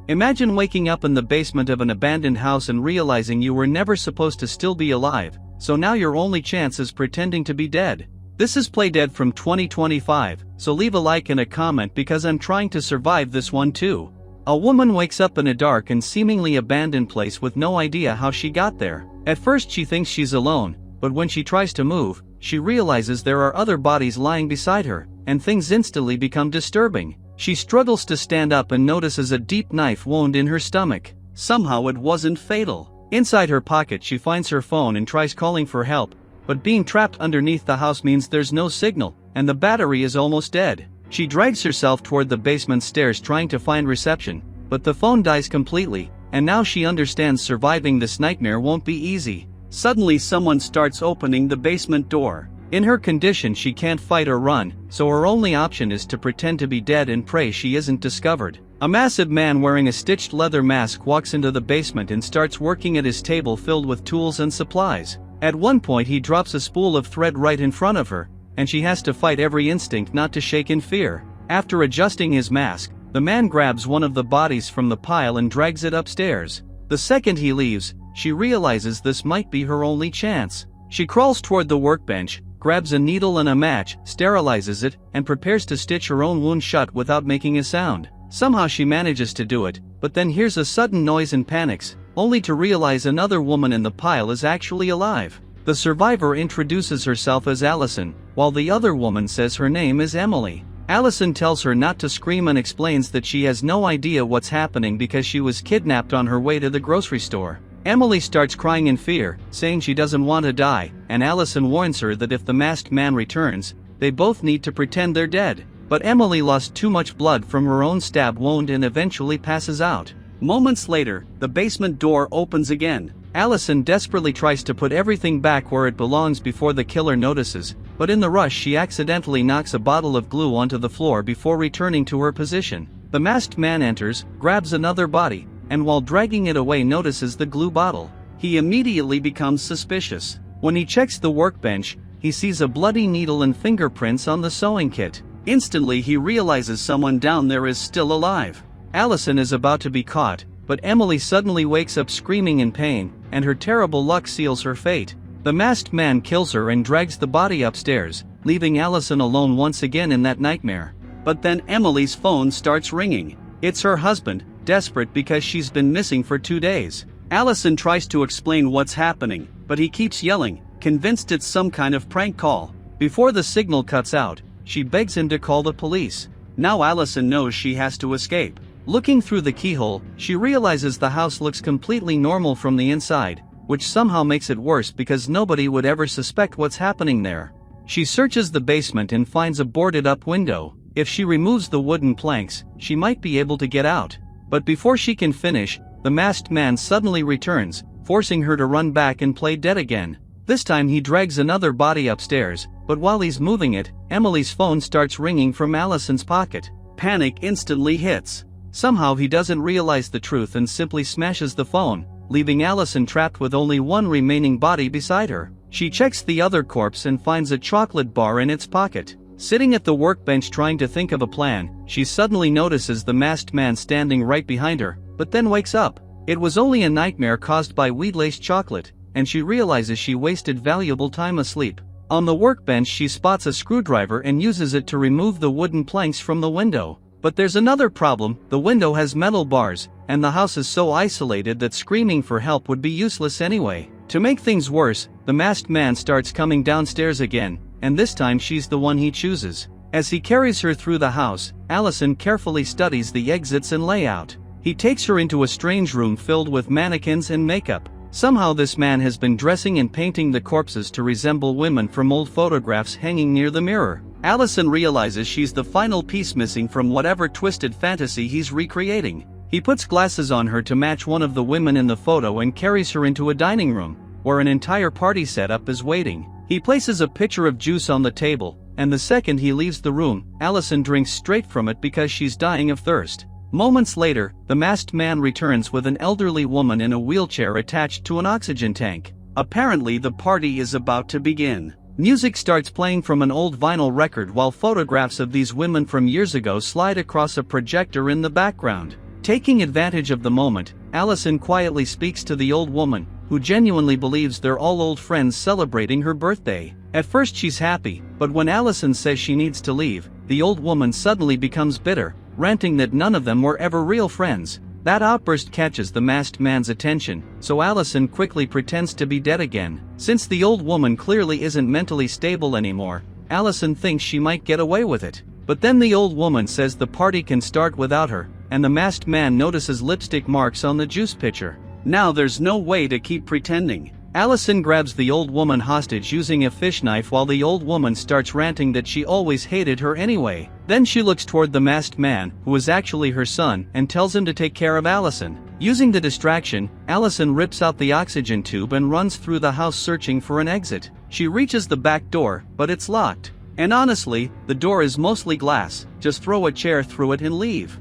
Imagine waking up in the basement of an abandoned house and realizing you were never supposed to still be alive, so now your only chance is pretending to be dead. This is Play Dead from 2025, so leave a like and a comment because I'm trying to survive this one too. A woman wakes up in a dark and seemingly abandoned place with no idea how she got there. At first she thinks she's alone, but when she tries to move, she realizes there are other bodies lying beside her, and things instantly become disturbing. She struggles to stand up and notices a deep knife wound in her stomach. Somehow it wasn't fatal. Inside her pocket she finds her phone and tries calling for help, but being trapped underneath the house means there's no signal, and the battery is almost dead. She drags herself toward the basement stairs trying to find reception, but the phone dies completely, and now she understands surviving this nightmare won't be easy. Suddenly someone starts opening the basement door. In her condition she can't fight or run, so her only option is to pretend to be dead and pray she isn't discovered. A massive man wearing a stitched leather mask walks into the basement and starts working at his table filled with tools and supplies. At one point he drops a spool of thread right in front of her, and she has to fight every instinct not to shake in fear. After adjusting his mask, the man grabs one of the bodies from the pile and drags it upstairs. The second he leaves, she realizes this might be her only chance. She crawls toward the workbench, grabs a needle and a match, sterilizes it, and prepares to stitch her own wound shut without making a sound. Somehow she manages to do it, but then hears a sudden noise and panics, only to realize another woman in the pile is actually alive. The survivor introduces herself as Allison, while the other woman says her name is Emily. Allison tells her not to scream and explains that she has no idea what's happening because she was kidnapped on her way to the grocery store. Emily starts crying in fear, saying she doesn't want to die, and Allison warns her that if the masked man returns, they both need to pretend they're dead. But Emily lost too much blood from her own stab wound and eventually passes out. Moments later, the basement door opens again. Allison desperately tries to put everything back where it belongs before the killer notices, but in the rush she accidentally knocks a bottle of glue onto the floor before returning to her position. The masked man enters, grabs another body, and while dragging it away notices the glue bottle. He immediately becomes suspicious. When he checks the workbench, he sees a bloody needle and fingerprints on the sewing kit. Instantly he realizes someone down there is still alive. Allison is about to be caught, but Emily suddenly wakes up screaming in pain, and her terrible luck seals her fate. The masked man kills her and drags the body upstairs, leaving Allison alone once again in that nightmare. But then Emily's phone starts ringing. It's her husband, desperate because she's been missing for 2 days. Allison tries to explain what's happening, but he keeps yelling, convinced it's some kind of prank call. Before the signal cuts out, she begs him to call the police. Now Allison knows she has to escape. Looking through the keyhole, she realizes the house looks completely normal from the inside, which somehow makes it worse because nobody would ever suspect what's happening there. She searches the basement and finds a boarded-up window. If she removes the wooden planks, she might be able to get out. But before she can finish, the masked man suddenly returns, forcing her to run back and play dead again. This time he drags another body upstairs, but while he's moving it, Emily's phone starts ringing from Allison's pocket. Panic instantly hits. Somehow he doesn't realize the truth and simply smashes the phone, leaving Allison trapped with only one remaining body beside her. She checks the other corpse and finds a chocolate bar in its pocket. Sitting at the workbench trying to think of a plan, she suddenly notices the masked man standing right behind her, but then wakes up. It was only a nightmare caused by weed-laced chocolate, and she realizes she wasted valuable time asleep. On the workbench she spots a screwdriver and uses it to remove the wooden planks from the window. But there's another problem, the window has metal bars, and the house is so isolated that screaming for help would be useless anyway. To make things worse, the masked man starts coming downstairs again, and this time she's the one he chooses. As he carries her through the house, Allison carefully studies the exits and layout. He takes her into a strange room filled with mannequins and makeup. Somehow this man has been dressing and painting the corpses to resemble women from old photographs hanging near the mirror. Allison realizes she's the final piece missing from whatever twisted fantasy he's recreating. He puts glasses on her to match one of the women in the photo and carries her into a dining room, where an entire party setup is waiting. He places a pitcher of juice on the table, and the second he leaves the room, Allison drinks straight from it because she's dying of thirst. Moments later, the masked man returns with an elderly woman in a wheelchair attached to an oxygen tank. Apparently the party is about to begin. Music starts playing from an old vinyl record while photographs of these women from years ago slide across a projector in the background. Taking advantage of the moment, Allison quietly speaks to the old woman, who genuinely believes they're all old friends celebrating her birthday. At first she's happy, but when Allison says she needs to leave, the old woman suddenly becomes bitter, ranting that none of them were ever real friends. That outburst catches the masked man's attention, so Allison quickly pretends to be dead again. Since the old woman clearly isn't mentally stable anymore, Allison thinks she might get away with it. But then the old woman says the party can start without her, and the masked man notices lipstick marks on the juice pitcher. Now there's no way to keep pretending. Allison grabs the old woman hostage using a fish knife while the old woman starts ranting that she always hated her anyway. Then she looks toward the masked man, who is actually her son, and tells him to take care of Allison. Using the distraction, Allison rips out the oxygen tube and runs through the house searching for an exit. She reaches the back door, but it's locked. And honestly, the door is mostly glass, just throw a chair through it and leave.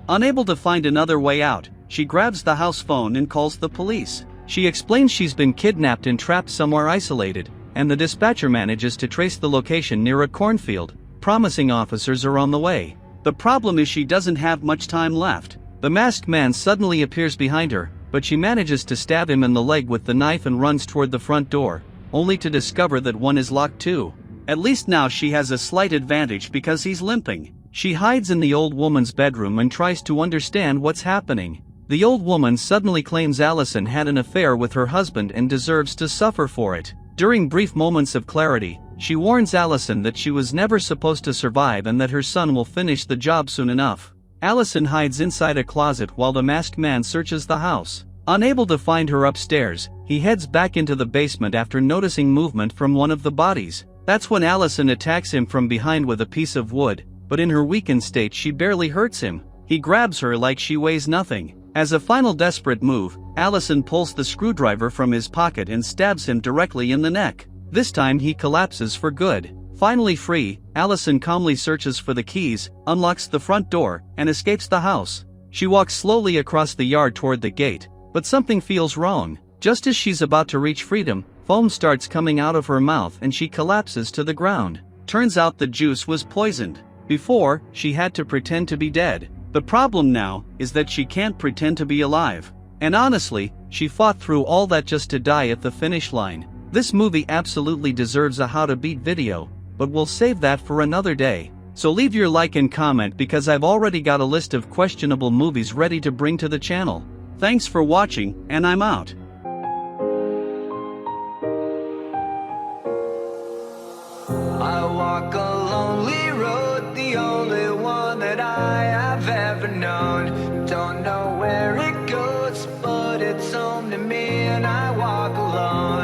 Unable to find another way out, she grabs the house phone and calls the police. She explains she's been kidnapped and trapped somewhere isolated, and the dispatcher manages to trace the location near a cornfield, promising officers are on the way. The problem is she doesn't have much time left. The masked man suddenly appears behind her, but she manages to stab him in the leg with the knife and runs toward the front door, only to discover that one is locked too. At least now she has a slight advantage because he's limping. She hides in the old woman's bedroom and tries to understand what's happening. The old woman suddenly claims Allison had an affair with her husband and deserves to suffer for it. During brief moments of clarity, she warns Allison that she was never supposed to survive and that her son will finish the job soon enough. Allison hides inside a closet while the masked man searches the house. Unable to find her upstairs, he heads back into the basement after noticing movement from one of the bodies. That's when Allison attacks him from behind with a piece of wood, but in her weakened state she barely hurts him. He grabs her like she weighs nothing. As a final desperate move, Allison pulls the screwdriver from his pocket and stabs him directly in the neck. This time he collapses for good. Finally free, Allison calmly searches for the keys, unlocks the front door, and escapes the house. She walks slowly across the yard toward the gate, but something feels wrong. Just as she's about to reach freedom, foam starts coming out of her mouth and she collapses to the ground. Turns out the juice was poisoned. Before, she had to pretend to be dead. The problem now is that she can't pretend to be alive. And honestly, she fought through all that just to die at the finish line. This movie absolutely deserves a how to beat video, but we'll save that for another day. So leave your like and comment because I've already got a list of questionable movies ready to bring to the channel. Thanks for watching, and I'm out. I walk a lonely road, the only one that I have ever known. Don't know where it goes, but it's home to me, and I walk alone.